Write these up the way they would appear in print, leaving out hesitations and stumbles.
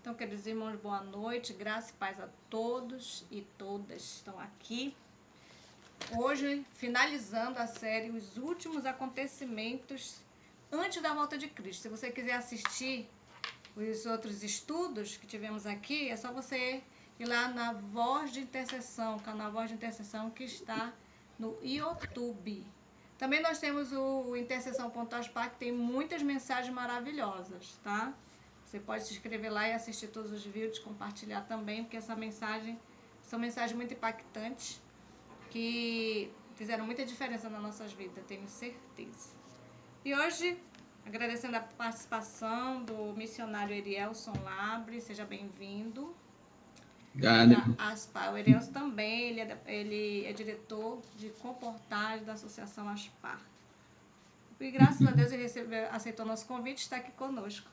Então, queridos irmãos, boa noite, graça e paz a todos e todas que estão aqui. Hoje, finalizando a série Os Últimos Acontecimentos antes da volta de Cristo. Se você quiser assistir os outros estudos que tivemos aqui, é só você ir lá na Voz de Intercessão, canal Voz de Intercessão, que está no YouTube. Também nós temos o Intercessão.aspa, que tem muitas mensagens maravilhosas, tá? Você pode se inscrever lá e assistir todos os vídeos, compartilhar também, porque são mensagens muito impactantes, que fizeram muita diferença nas nossas vidas, tenho certeza. E hoje, agradecendo a participação do missionário Erielson Labre, seja bem-vindo. Obrigado. O Erielson também, ele é diretor de comportagem da Associação Aspar. E graças a Deus ele aceitou nosso convite e está aqui conosco.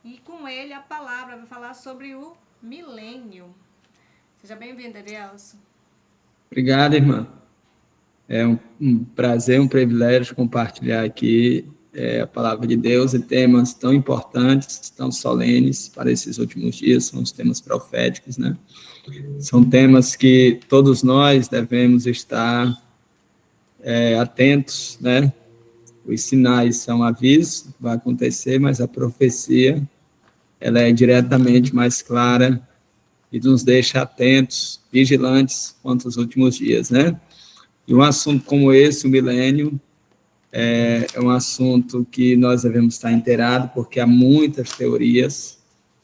E com ele a palavra vai falar sobre o milênio. Seja bem-vindo, Erielson. Obrigado, irmã. É um prazer, um privilégio compartilhar aqui a palavra de Deus e temas tão importantes, tão solenes para esses últimos dias, são os temas proféticos, né? São temas que todos nós devemos estar atentos, né? Os sinais são avisos, vai acontecer, mas a profecia, ela é diretamente mais clara e nos deixa atentos, vigilantes quanto aos últimos dias, né? E um assunto como esse, o milênio, é um assunto que nós devemos estar inteirados, porque há muitas teorias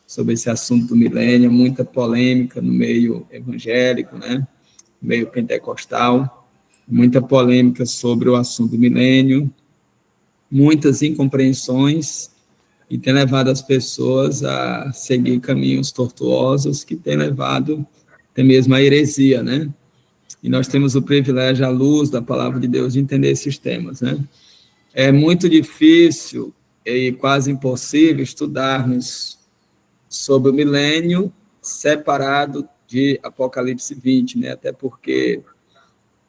sobre esse assunto do milênio, muita polêmica no meio evangélico, né? No meio pentecostal, muita polêmica sobre o assunto do milênio, muitas incompreensões, e tem levado as pessoas a seguir caminhos tortuosos, que tem levado até mesmo à heresia, né? E nós temos o privilégio, à luz da palavra de Deus, de entender esses temas, né? É muito difícil e quase impossível estudarmos sobre o milênio separado de Apocalipse 20, né? Até porque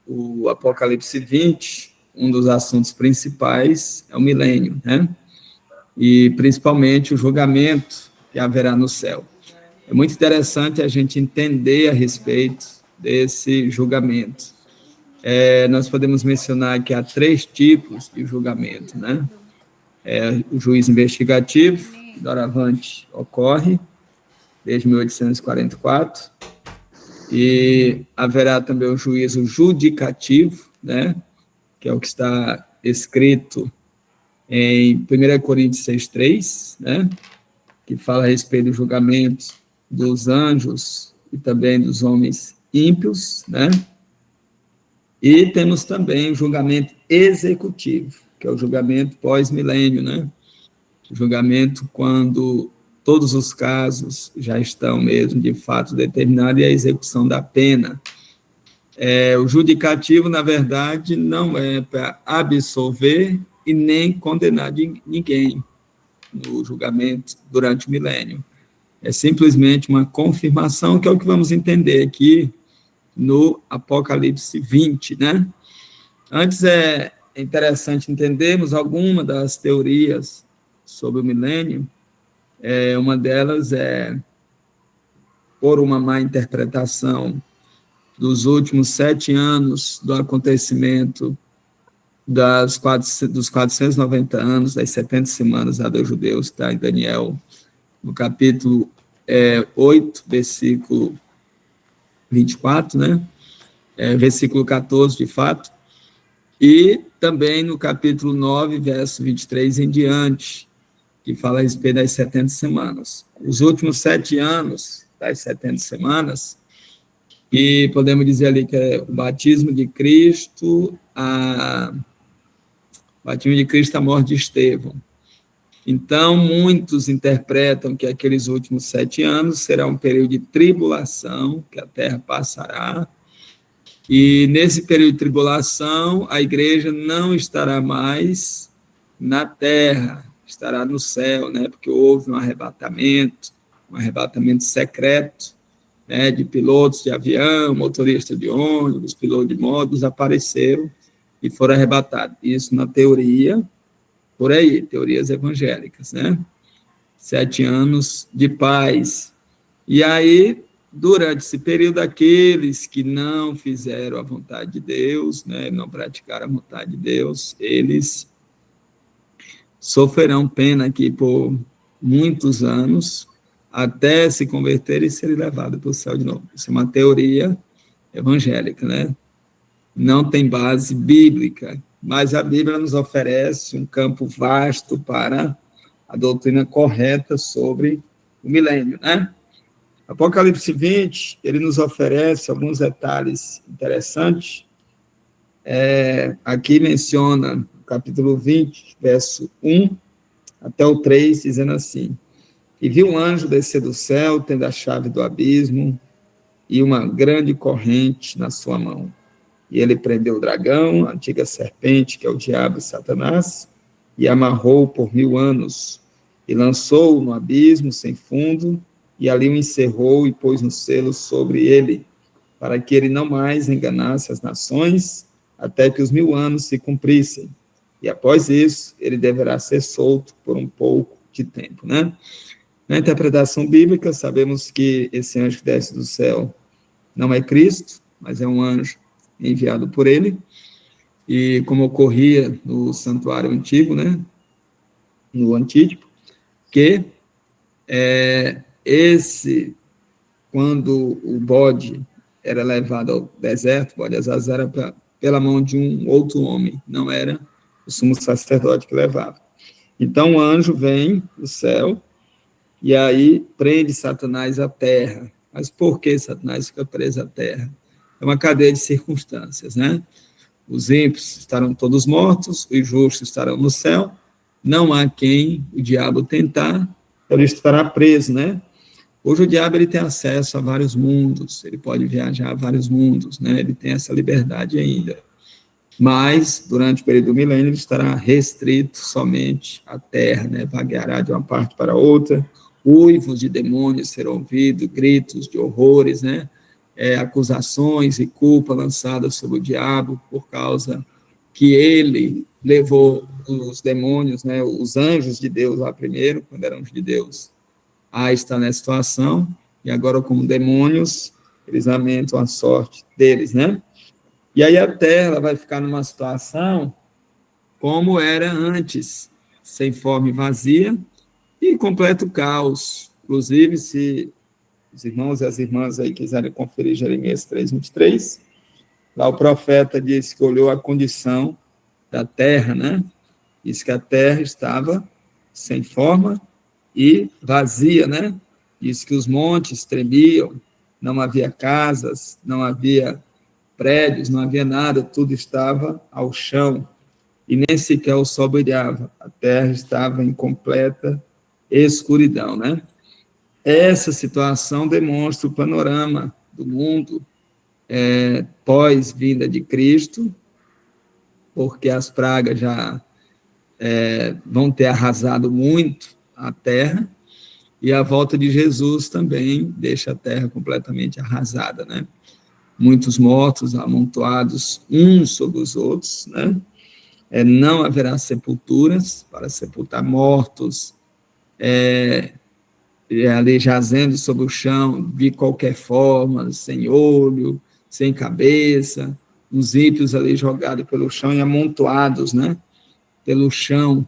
o Apocalipse 20, um dos assuntos principais é o milênio, né? E principalmente o julgamento que haverá no céu. É muito interessante a gente entender a respeito desse julgamento. Nós podemos mencionar que há 3 tipos de julgamento, né? O juízo investigativo, que doravante ocorre, desde 1844, e haverá também o juízo judicativo, né? Que é o que está escrito em 1 Coríntios 6:3, né? Que fala a respeito do julgamento dos anjos e também dos homens ímpios, né? E temos também o julgamento executivo, que é o julgamento pós-milênio, né? O julgamento quando todos os casos já estão mesmo, de fato, determinados e a execução da pena. O judicativo, na verdade, não é para absolver e nem condenar ninguém no julgamento durante o milênio. É simplesmente uma confirmação, que é o que vamos entender aqui no Apocalipse 20, né? Antes é interessante entendermos alguma das teorias sobre o milênio. Uma delas é por uma má interpretação dos últimos 7 anos do acontecimento dos 490 anos, das 70 semanas da dos judeus, está em Daniel, no capítulo 8, versículo 24, né? Versículo 14, de fato, e também no capítulo 9, verso 23 em diante, que fala a respeito das 70 semanas. Os últimos 7 anos das 70 semanas, e podemos dizer ali que é o batismo de Cristo, a morte de Estevão. Então, muitos interpretam que aqueles últimos 7 anos será um período de tribulação, que a terra passará, e nesse período de tribulação, a igreja não estará mais na terra, estará no céu, né? Porque houve um arrebatamento secreto, né? De pilotos de avião, motorista de ônibus, piloto de motos, apareceram e foram arrebatados. Isso na teoria, por aí, teorias evangélicas, né? 7 anos de paz, E aí, durante esse período, aqueles que não fizeram a vontade de Deus, né, não praticaram a vontade de Deus, eles sofrerão pena aqui por muitos anos, até se converter e serem levados para o céu de novo. Isso é uma teoria evangélica, né? Não tem base bíblica, mas a Bíblia nos oferece um campo vasto para a doutrina correta sobre o milênio, né? Apocalipse 20, ele nos oferece alguns detalhes interessantes. Aqui menciona, capítulo 20, verso 1 até o 3, dizendo assim: E vi um anjo descer do céu, tendo a chave do abismo e uma grande corrente na sua mão. E ele prendeu o dragão, a antiga serpente, que é o diabo e Satanás, e amarrou-o por 1000 anos, e lançou-o no abismo sem fundo, e ali o encerrou e pôs um selo sobre ele, para que ele não mais enganasse as nações, até que os 1000 anos se cumprissem. E após isso, ele deverá ser solto por um pouco de tempo, né? Na interpretação bíblica, sabemos que esse anjo que desce do céu não é Cristo, mas é um anjo enviado por ele, e como ocorria no santuário antigo, né, no Antítipo, que quando o bode era levado ao deserto, o bode Azazar era pela mão de um outro homem, não era o sumo sacerdote que levava. Então o anjo vem do céu e aí prende Satanás à terra. Mas por que Satanás fica preso à terra? É uma cadeia de circunstâncias, né? Os ímpios estarão todos mortos, os justos estarão no céu, não há quem o diabo tentar, ele estará preso, né? Hoje o diabo ele tem acesso a vários mundos, ele pode viajar a vários mundos, né? Ele tem essa liberdade ainda. Mas, durante o período do milênio, ele estará restrito somente à terra, né? Vagueará de uma parte para outra, uivos de demônios serão ouvidos, gritos de horrores, né? Acusações e culpa lançadas sobre o diabo por causa que ele levou os demônios, né? Os anjos de Deus lá primeiro, quando eram anjos de Deus, a estar nessa situação, e agora como demônios, eles lamentam a sorte deles, né? E aí a Terra vai ficar numa situação como era antes, sem forma e vazia, e completo caos. Inclusive, se os irmãos e as irmãs aí quiserem conferir Jeremias 3:23, lá o profeta diz que olhou a condição da Terra, né? Diz que a Terra estava sem forma e vazia, né? Diz que os montes tremiam, não havia casas, não havia prédios, não havia nada, tudo estava ao chão, e nem sequer o sol brilhava, a terra estava em completa escuridão, né? Essa situação demonstra o panorama do mundo pós-vinda de Cristo, porque as pragas já vão ter arrasado muito a terra, e a volta de Jesus também deixa a terra completamente arrasada, né? Muitos mortos amontoados uns sobre os outros, né? Não haverá sepulturas para sepultar mortos, ali jazendo sobre o chão de qualquer forma, sem olho, sem cabeça, os ímpios ali jogados pelo chão e amontoados, né? Pelo chão,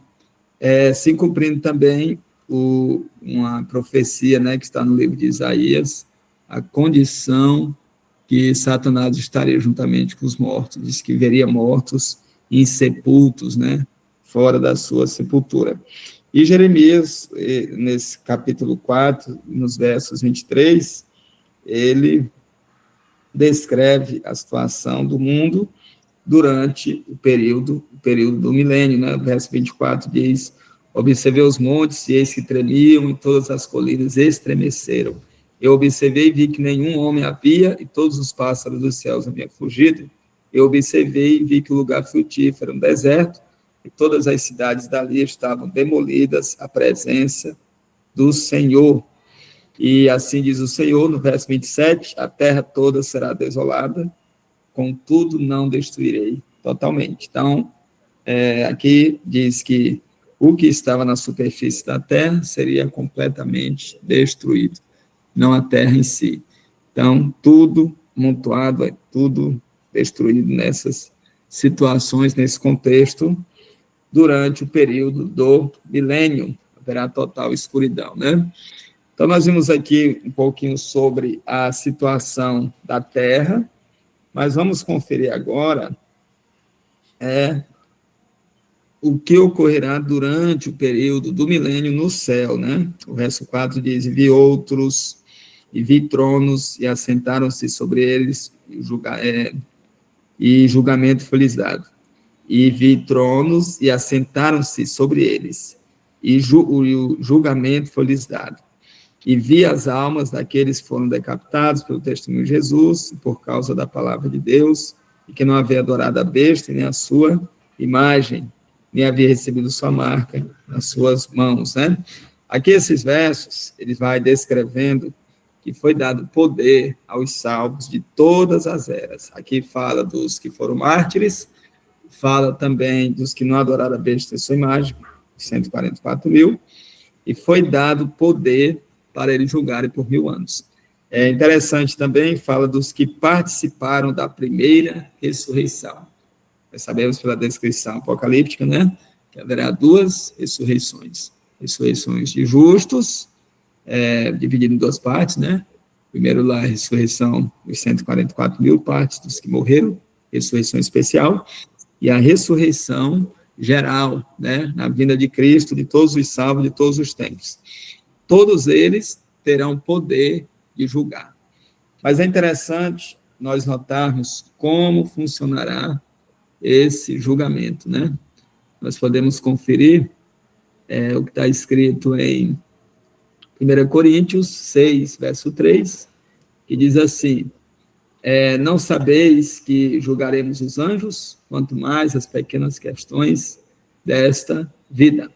se cumprindo também uma profecia, né, que está no livro de Isaías, a condição que Satanás estaria juntamente com os mortos, diz que veria mortos insepultos, né, fora da sua sepultura. E Jeremias, nesse capítulo 4, nos versos 23, ele descreve a situação do mundo durante o período do milênio, né? O verso 24 diz: observei os montes, e eis que tremiam, e todas as colinas estremeceram. Eu observei e vi que nenhum homem havia, e todos os pássaros dos céus haviam fugido. Eu observei e vi que o lugar frutífero era um deserto, e todas as cidades dali estavam demolidas à presença do Senhor. E assim diz o Senhor, no verso 27, a terra toda será desolada, contudo não destruirei totalmente. Então, aqui diz que o que estava na superfície da terra seria completamente destruído. não a terra em si. Então, tudo montuado, tudo destruído nessas situações, nesse contexto, durante o período do milênio, haverá total escuridão, né? Então, nós vimos aqui um pouquinho sobre a situação da Terra, mas vamos conferir agora o que ocorrerá durante o período do milênio no céu, né? O verso 4 diz: e vi tronos, e assentaram-se sobre eles, e julgamento foi-lhes dado. E vi tronos, e assentaram-se sobre eles, e o julgamento foi-lhes dado. E vi as almas daqueles que foram decapitados pelo testemunho de Jesus, por causa da palavra de Deus, e que não havia adorado a besta, nem a sua imagem, nem havia recebido sua marca nas suas mãos, né? Aqui esses versos, ele vai descrevendo que foi dado poder aos salvos de todas as eras. Aqui fala dos que foram mártires, fala também dos que não adoraram a besta e sua imagem, 144 mil, e foi dado poder para eles julgarem por 1000 anos. É interessante também, fala dos que participaram da primeira ressurreição. Nós sabemos pela descrição apocalíptica, né, que haverá 2 ressurreições. Ressurreições de justos, dividido em 2 partes, né? Primeiro lá, a ressurreição dos 144 mil partes dos que morreram, ressurreição especial, e a ressurreição geral, né? Na vinda de Cristo, de todos os salvos, de todos os tempos. Todos eles terão poder de julgar. Mas é interessante nós notarmos como funcionará esse julgamento, né? Nós podemos conferir o que está escrito em 1 Coríntios 6, verso 3, que diz assim: não sabeis que julgaremos os anjos, quanto mais as pequenas questões desta vida.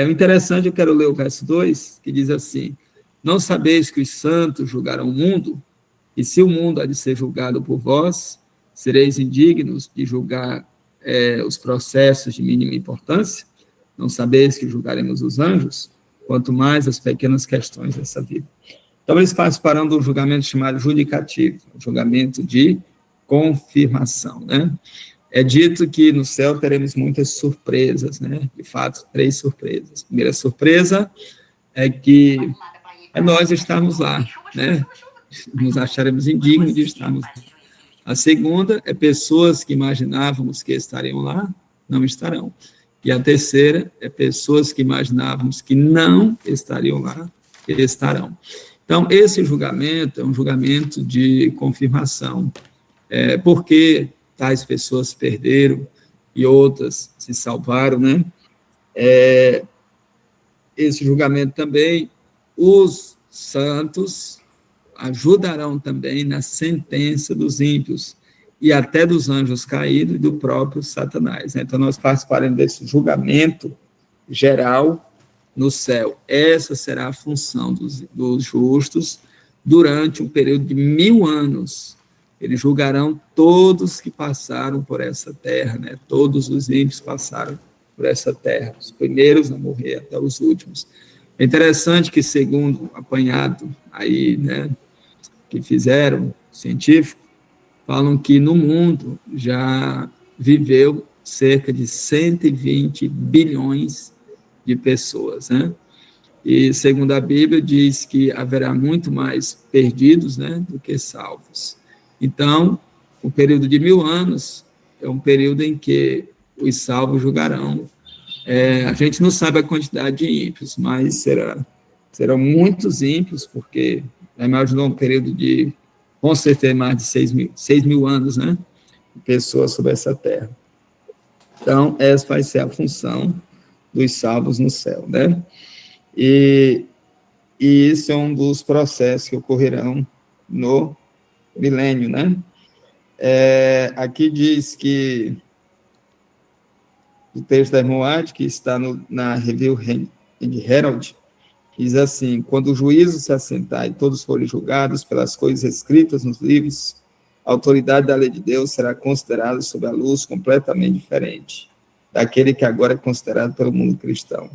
O interessante, eu quero ler o verso 2, que diz assim: não sabeis que os santos julgarão o mundo, e se o mundo há de ser julgado por vós, sereis indignos de julgar os processos de mínima importância? Não sabeis que julgaremos os anjos, quanto mais as pequenas questões dessa vida. Então, eles participarão do julgamento chamado judicativo, julgamento de confirmação, né? É dito que no céu teremos muitas surpresas, né? De fato, 3 surpresas. A primeira surpresa é que nós estarmos lá, né? Nos acharemos indignos de estarmos lá. A segunda é pessoas que imaginávamos que estariam lá, não estarão. E a terceira é pessoas que imaginávamos que não estariam lá, estarão. Então, esse julgamento é um julgamento de confirmação. Porque tais pessoas perderam e outras se salvaram, né? Esse julgamento também, os santos ajudarão também na sentença dos ímpios e até dos anjos caídos e do próprio Satanás, né? Então, nós participaremos desse julgamento geral no céu. Essa será a função dos justos durante um período de 1000 anos. Eles julgarão todos que passaram por essa terra, né? Todos os ímpios passaram por essa terra, os primeiros a morrer até os últimos. É interessante que, segundo o apanhado aí, né, que fizeram, científico, falam que no mundo já viveu cerca de 120 bilhões de pessoas, né? E, segundo a Bíblia, diz que haverá muito mais perdidos, né, do que salvos. Então, o período de 1000 anos é um período em que os salvos julgarão. A gente não sabe a quantidade de ímpios, mas serão muitos ímpios, porque imaginou um período de, com certeza, mais de 6 mil anos, né, de pessoas sobre essa terra. Então, essa vai ser a função dos salvos no céu, né? E isso é um dos processos que ocorrerão no milênio, né? Aqui diz que o texto da irmã White, que está na Review Herald, diz assim: quando o juízo se assentar e todos forem julgados pelas coisas escritas nos livros, a autoridade da lei de Deus será considerada sob a luz completamente diferente daquele que agora é considerado pelo mundo cristão.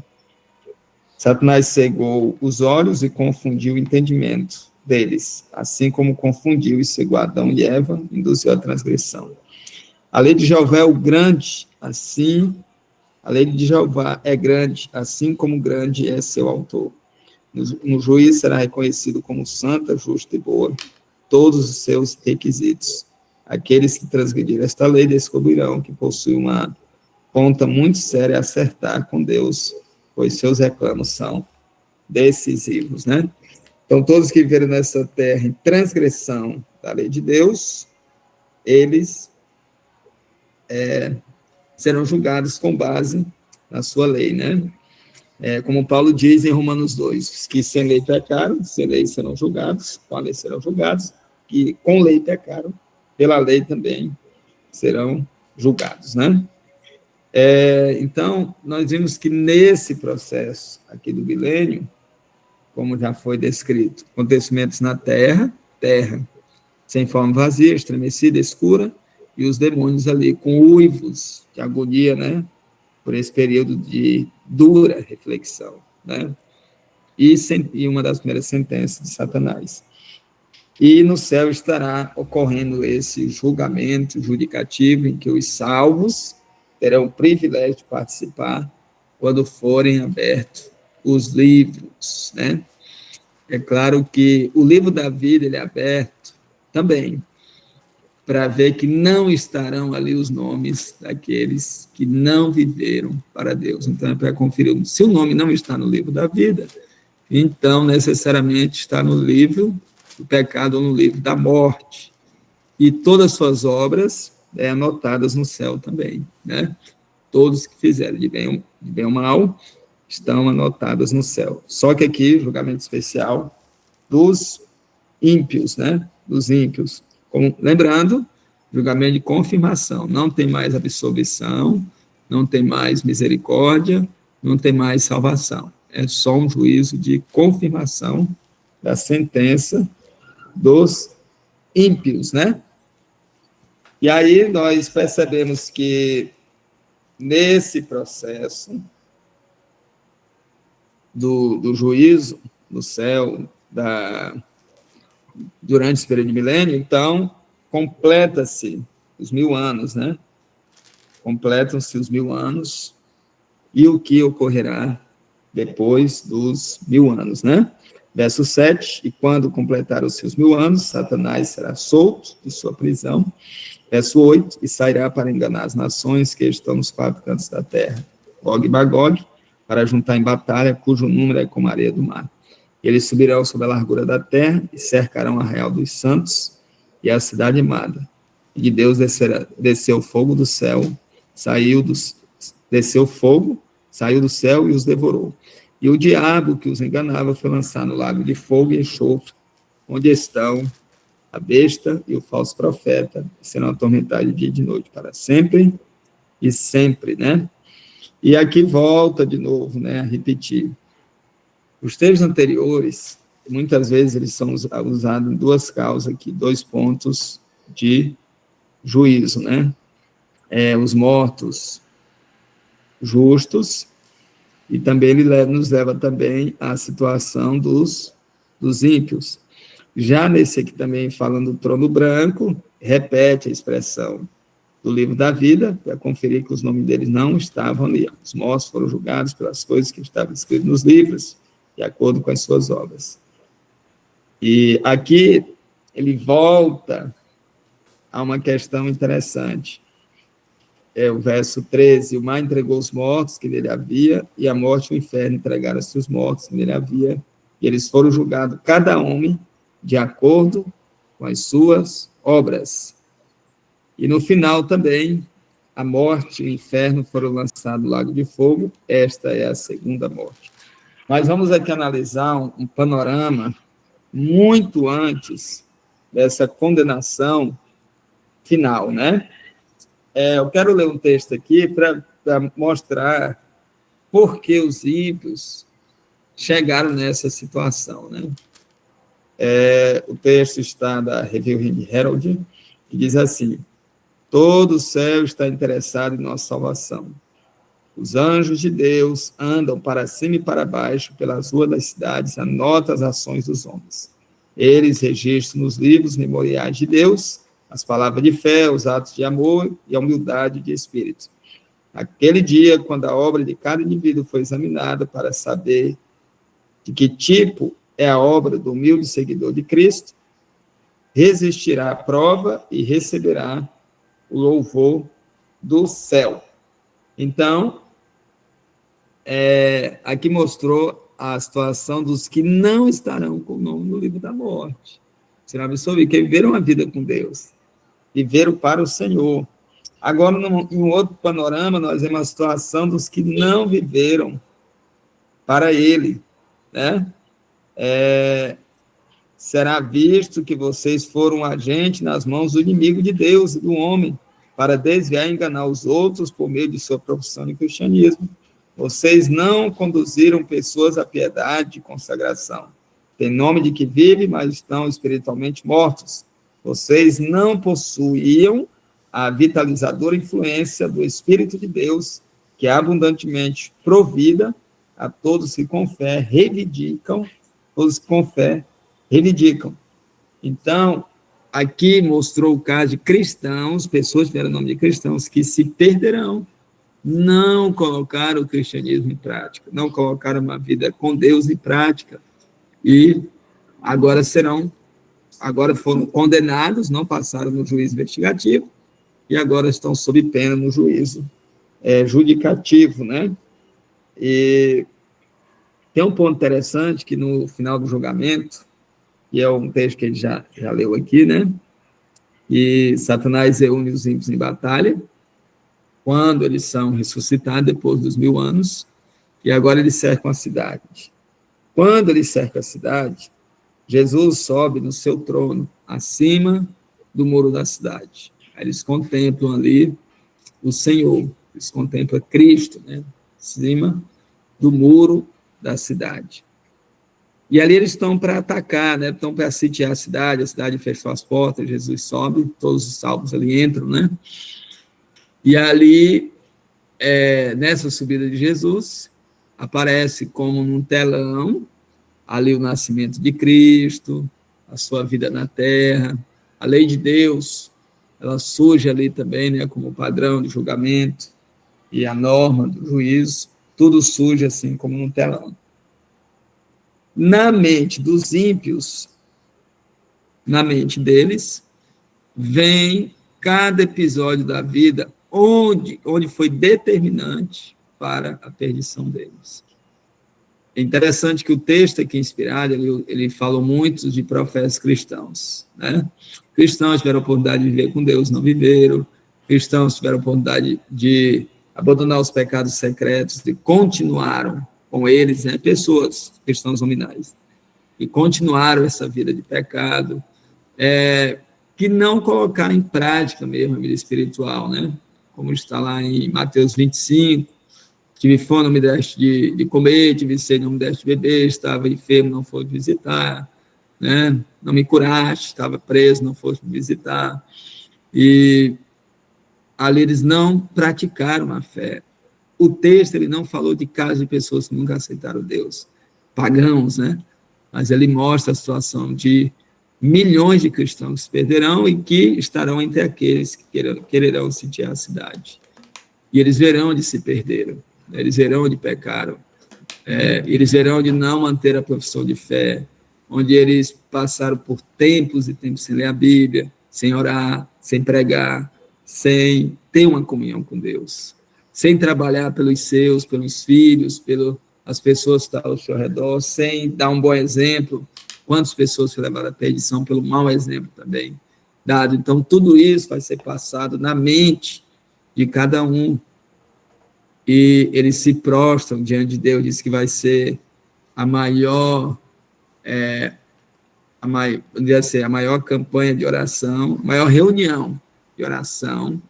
Satanás cegou os olhos e confundiu o entendimento deles, assim como confundiu e cegou Adão e Eva, induziu a transgressão. A lei de Jeová é o grande, assim, a lei de Jeová é grande, assim como grande é seu autor. No juízo será reconhecido como santa, justa e boa, todos os seus requisitos. Aqueles que transgrediram esta lei descobrirão que possui uma ponta muito séria a acertar com Deus, pois seus reclamos são decisivos, né? Então, todos que viveram nessa terra em transgressão da lei de Deus, eles serão julgados com base na sua lei, né? Como Paulo diz em Romanos 2, os que sem lei pecaram, sem lei serão julgados, com a lei serão julgados, e com lei pecaram, pela lei também serão julgados, né? Então, nós vimos que nesse processo aqui do milênio, como já foi descrito, acontecimentos na terra, sem forma vazia, estremecida, escura, e os demônios ali com uivos de agonia, né? Por esse período de dura reflexão, né? E uma das primeiras sentenças de Satanás. E no céu estará ocorrendo esse julgamento judicativo em que os salvos terão o privilégio de participar quando forem abertos os livros, né? É claro que o livro da vida ele é aberto também para ver que não estarão ali os nomes daqueles que não viveram para Deus. Então, é para conferir. Se o nome não está no livro da vida, então, necessariamente, está no livro do pecado ou no livro da morte. E todas as suas obras anotadas no céu também, né? Todos que fizeram de bem ou mal estão anotados no céu. Só que aqui, julgamento especial dos ímpios, né? Dos ímpios. Lembrando, julgamento de confirmação. Não tem mais absolvição, não tem mais misericórdia, não tem mais salvação. É só um juízo de confirmação da sentença dos ímpios, né? E aí nós percebemos que nesse processo do juízo no céu, durante esse período de milênio, então, completa-se os 1000 anos, né? Completam-se os 1000 anos, e o que ocorrerá depois dos 1000 anos, né? Verso 7, e quando completar os seus 1000 anos, Satanás será solto de sua prisão. Verso 8, e sairá para enganar as nações que estão nos 4 cantos da terra, Gog e Magog, para juntar em batalha, cujo número é como a areia do mar. Eles subirão sobre a largura da terra e cercarão a Arraial dos Santos e a cidade amada. E de Deus desceu fogo do céu, desceu fogo, saiu do céu e os devorou. E o diabo que os enganava foi lançado no lago de fogo e enxofre, onde estão a besta e o falso profeta, que serão atormentados de dia e de noite para sempre e sempre, né? E aqui volta de novo, né, a repetir. Os textos anteriores, muitas vezes eles são usados em 2 causas aqui, 2 pontos de juízo, né? Os mortos justos, e também ele nos leva também à situação dos ímpios. Já nesse aqui também, falando do trono branco, repete a expressão do livro da vida, para conferir que os nomes deles não estavam ali. Os mortos foram julgados pelas coisas que estavam escritas nos livros, de acordo com as suas obras. E aqui ele volta a uma questão interessante. O verso 13, o mar entregou os mortos que nele havia, e a morte e o inferno entregaram-se os mortos que nele havia, e eles foram julgados, cada homem, de acordo com as suas obras. E no final também, a morte e o inferno foram lançados no lago de fogo, esta é a segunda morte. Mas vamos aqui analisar um panorama muito antes dessa condenação final, né? Eu quero ler um texto aqui para mostrar por que os ímpios chegaram nessa situação, né? O texto está da Review Herald, que diz assim: todo o céu está interessado em nossa salvação. Os anjos de Deus andam para cima e para baixo pelas ruas das cidades, anotam as ações dos homens. Eles registram nos livros memoriais de Deus as palavras de fé, os atos de amor e a humildade de espírito. Naquele dia, quando a obra de cada indivíduo foi examinada para saber de que tipo é a obra do humilde seguidor de Cristo, resistirá à prova e receberá o louvor do céu. Então, aqui mostrou a situação dos que não estarão com o nome no livro da morte. Será absolvido, que viveram a vida com Deus, viveram para o Senhor. Agora, em um outro panorama, nós vemos a situação dos que não viveram para Ele, né? Será visto que vocês foram agente nas mãos do inimigo de Deus e do homem, para desviar e enganar os outros por meio de sua profissão de cristianismo. Vocês não conduziram pessoas à piedade e consagração. Tem nome de que vivem, mas estão espiritualmente mortos. Vocês não possuíam a vitalizadora influência do Espírito de Deus, que é abundantemente provida a todos que com fé reivindicam, todos que com fé reivindicam. Então, aqui mostrou o caso de cristãos, pessoas que tiveram o nome de cristãos, que se perderão, não colocaram o cristianismo em prática, não colocaram uma vida com Deus em prática, e agora foram condenados, não passaram no juízo investigativo, e agora estão sob pena no juízo judicativo, né? E tem um ponto interessante que no final do julgamento, que é um texto que ele já leu aqui, né? E Satanás reúne os ímpios em batalha, quando eles são ressuscitados depois dos 1000 anos, e agora eles cercam a cidade. Quando eles cercam a cidade, Jesus sobe no seu trono, acima do muro da cidade. Aí eles contemplam ali o Senhor, eles contemplam Cristo, né? Acima do muro da cidade. E ali eles estão para atacar, né? Estão para sitiar a cidade fechou as portas, Jesus sobe, todos os salvos ali entram, né? E ali, nessa subida de Jesus, aparece como num telão, ali o nascimento de Cristo, a sua vida na terra, a lei de Deus, ela surge ali também, né, como padrão de julgamento, e a norma do juízo, tudo surge assim como num telão. Na mente dos ímpios, na mente deles, vem cada episódio da vida onde foi determinante para a perdição deles. É interessante que o texto aqui inspirado, ele falou muito de profetas cristãos, né? Cristãos tiveram a oportunidade de viver com Deus, não viveram. Cristãos tiveram a oportunidade de abandonar os pecados secretos, e continuaram com eles, né? Pessoas, cristãos nominais, e continuaram essa vida de pecado, que não colocaram em prática mesmo a vida espiritual, né? Como está lá em Mateus 25, tive fome, não me deste de comer, tive sede, não me deste de beber, estava enfermo, não foste visitar, né? Não me curaste, estava preso, não foste visitar. E ali eles não praticaram a fé. O texto, ele não falou de casos de pessoas que nunca aceitaram Deus, pagãos, né? Mas ele mostra a situação de milhões de cristãos que se perderão e que estarão entre aqueles que quererão sitiar a cidade. E eles verão onde se perderam, eles verão onde pecaram, eles verão onde não manter a profissão de fé, onde eles passaram por tempos e tempos sem ler a Bíblia, sem orar, sem pregar, sem ter uma comunhão com Deus, sem trabalhar pelos seus, pelos filhos, pelas pessoas que estão ao seu redor, sem dar um bom exemplo. Quantas pessoas foram levadas à perdição pelo mau exemplo também dado? Então, tudo isso vai ser passado na mente de cada um. E eles se prostram diante de Deus, diz que vai ser a maior campanha de oração, a maior reunião de oração,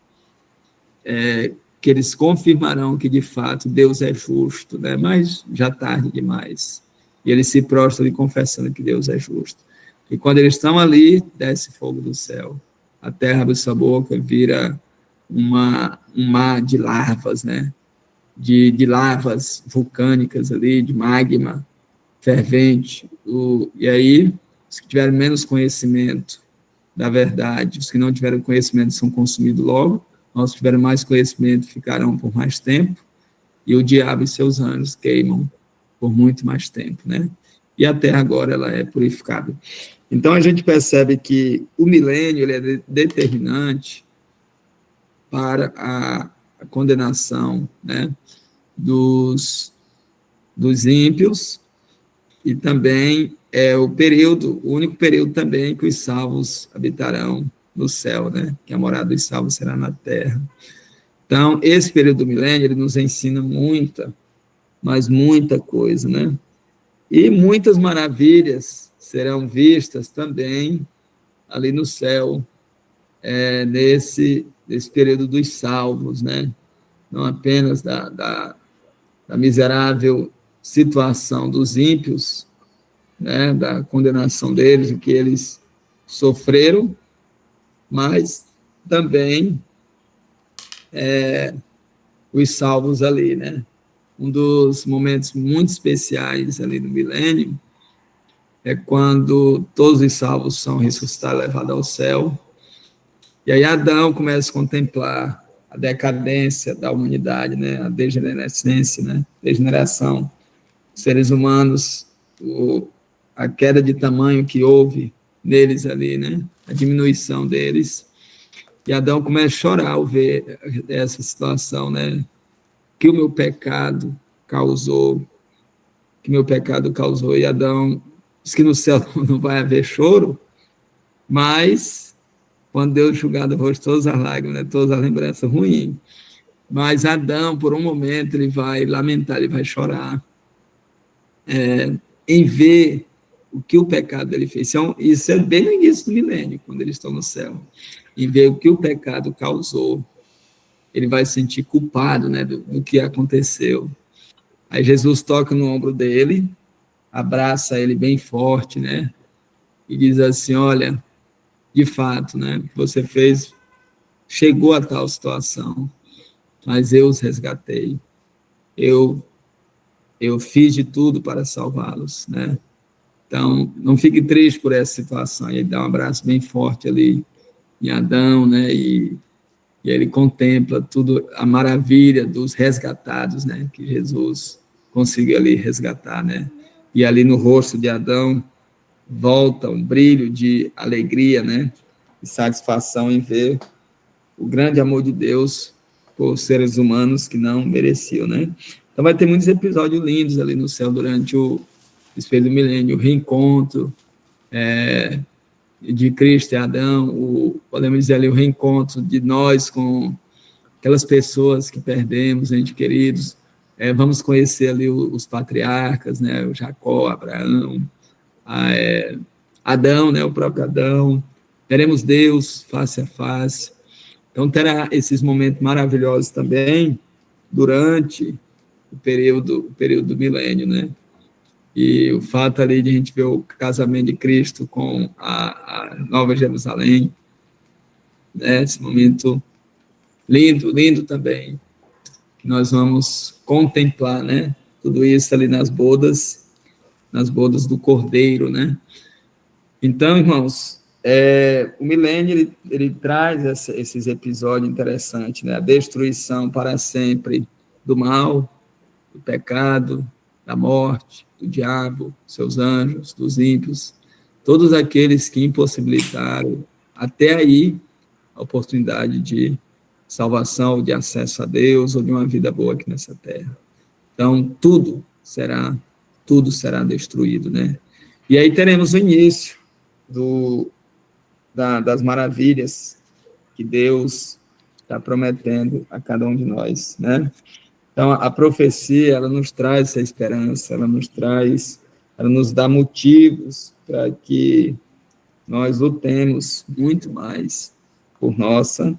que eles confirmarão que, de fato, Deus é justo, né? Mas já tarde demais. E eles se prostram confessando que Deus é justo. E quando eles estão ali, desce fogo do céu. A terra abre sua boca, vira um mar de larvas, né? de lavas vulcânicas ali, de magma fervente. E aí, os que tiveram menos conhecimento da verdade, os que não tiveram conhecimento são consumidos logo, os que tiveram mais conhecimento ficarão por mais tempo, e o diabo e seus anjos queimam por muito mais tempo, né? E a terra agora ela é purificada. Então a gente percebe que o milênio ele é determinante para a condenação, né, dos ímpios, e também é o único período também que os salvos habitarão no céu, né, que a morada dos salvos será na terra. Então, esse período do milênio, ele nos ensina mas muita coisa, né? E muitas maravilhas serão vistas também ali no céu, nesse período dos salvos, né? Não apenas da miserável situação dos ímpios, né? Da condenação deles, o que eles sofreram, mas também os salvos ali, né? Um dos momentos muito especiais ali no milênio é quando todos os salvos são ressuscitados, levados ao céu, e aí Adão começa a contemplar a decadência da humanidade, né? A degenerescência, né? Degeneração dos seres humanos, a queda de tamanho que houve neles ali, né? A diminuição deles. E Adão começa a chorar ao ver essa situação, né? Que o meu pecado causou, e Adão diz que no céu não vai haver choro, mas quando Deus enxugar do rosto todas as lágrimas, né, todas as lembranças ruins, mas Adão, por um momento, ele vai lamentar, ele vai chorar, em ver o que o pecado dele fez. Isso é bem no início do milênio, quando eles estão no céu, em ver o que o pecado causou. Ele vai se sentir culpado, né, do que aconteceu. Aí Jesus toca no ombro dele, abraça ele bem forte, né, e diz assim: olha, de fato, né, o que você fez chegou a tal situação, mas eu os resgatei. Eu fiz de tudo para salvá-los, né? Então, não fique triste por essa situação. E ele dá um abraço bem forte ali em Adão, né? E ele contempla tudo, a maravilha dos resgatados, né? Que Jesus conseguiu ali resgatar, né? E ali no rosto de Adão volta um brilho de alegria, né? E satisfação em ver o grande amor de Deus por seres humanos que não mereciam, né? Então vai ter muitos episódios lindos ali no céu durante o espelho do milênio, o reencontro de Cristo e Adão, podemos dizer ali, o reencontro de nós com aquelas pessoas que perdemos, entes queridos. Vamos conhecer ali os patriarcas, né? O Jacó, Abraão, Adão, né? O próprio Adão. Teremos Deus face a face. Então, terá esses momentos maravilhosos também durante o período do milênio, né? E o fato ali de a gente ver o casamento de Cristo com a Nova Jerusalém, né? Esse momento lindo, lindo também, que nós vamos contemplar, né? Tudo isso ali nas bodas do Cordeiro, né? Então, irmãos, o milênio, ele traz esses episódios interessantes, né? A destruição para sempre do mal, do pecado, da morte, do diabo, seus anjos, dos ímpios, todos aqueles que impossibilitaram até aí a oportunidade de salvação, de acesso a Deus ou de uma vida boa aqui nessa terra. Então, tudo será destruído, né? E aí teremos o início das maravilhas que Deus está prometendo a cada um de nós, né? Então, a profecia, ela nos traz essa esperança, ela nos dá motivos para que nós lutemos muito mais por nossa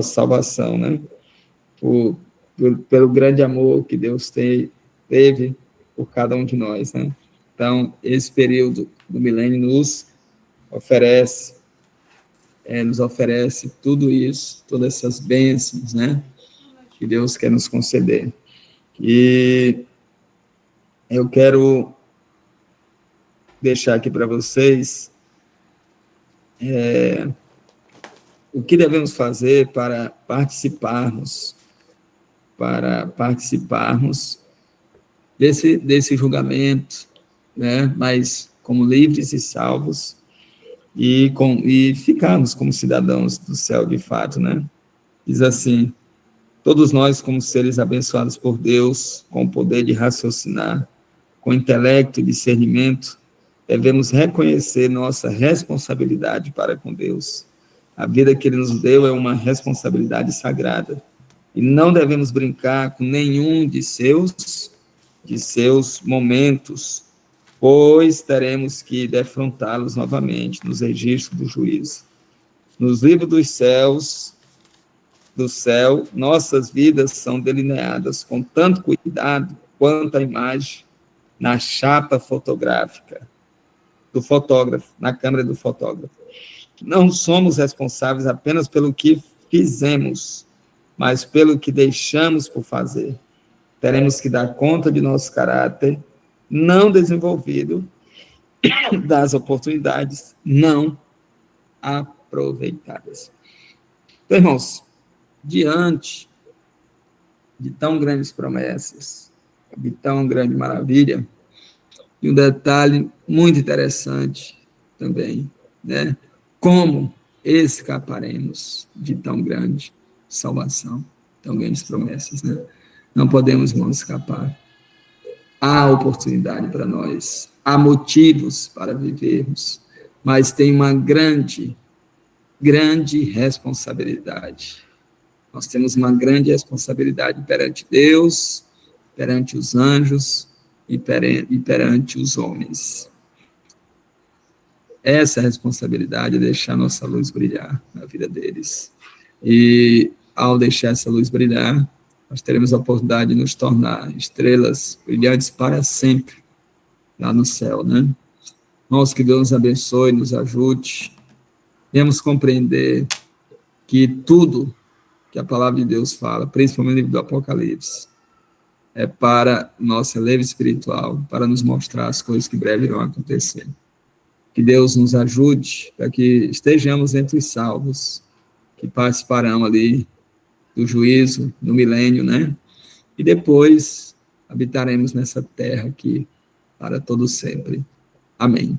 salvação, né? Pelo grande amor que Deus teve por cada um de nós, né? Então, esse período do milênio nos oferece tudo isso, todas essas bênçãos, né? Que Deus quer nos conceder. E eu quero deixar aqui para vocês o que devemos fazer para participarmos desse julgamento, né? Mas como livres e salvos e ficarmos como cidadãos do céu de fato, né? Diz assim: todos nós, como seres abençoados por Deus, com o poder de raciocinar, com intelecto e discernimento, devemos reconhecer nossa responsabilidade para com Deus. A vida que Ele nos deu é uma responsabilidade sagrada e não devemos brincar com nenhum de seus momentos, pois teremos que defrontá-los novamente nos registros do juízo. Nos livros do céu, nossas vidas são delineadas com tanto cuidado quanto a imagem na chapa fotográfica do fotógrafo, na câmera do fotógrafo. Não somos responsáveis apenas pelo que fizemos, mas pelo que deixamos por fazer. Teremos que dar conta de nosso caráter não desenvolvido, das oportunidades não aproveitadas. Então, irmãos, diante de tão grandes promessas, de tão grande maravilha, e um detalhe muito interessante também, né? Como escaparemos de tão grande salvação, tão grandes promessas, né? Não podemos, irmãos, escapar. Há oportunidade para nós, há motivos para vivermos, mas tem uma grande responsabilidade. Nós temos uma grande responsabilidade perante Deus, perante os anjos e perante os homens. Essa responsabilidade é deixar nossa luz brilhar na vida deles. E, ao deixar essa luz brilhar, nós teremos a oportunidade de nos tornar estrelas brilhantes para sempre, lá no céu, né? Nós, que Deus nos abençoe, nos ajude, devemos compreender que tudo que a palavra de Deus fala, principalmente no livro do Apocalipse, é para nossa leve espiritual, para nos mostrar as coisas que breve irão acontecer. Que Deus nos ajude para que estejamos entre os salvos, que participarão ali do juízo, do milênio, né? E depois habitaremos nessa terra aqui para todo sempre. Amém.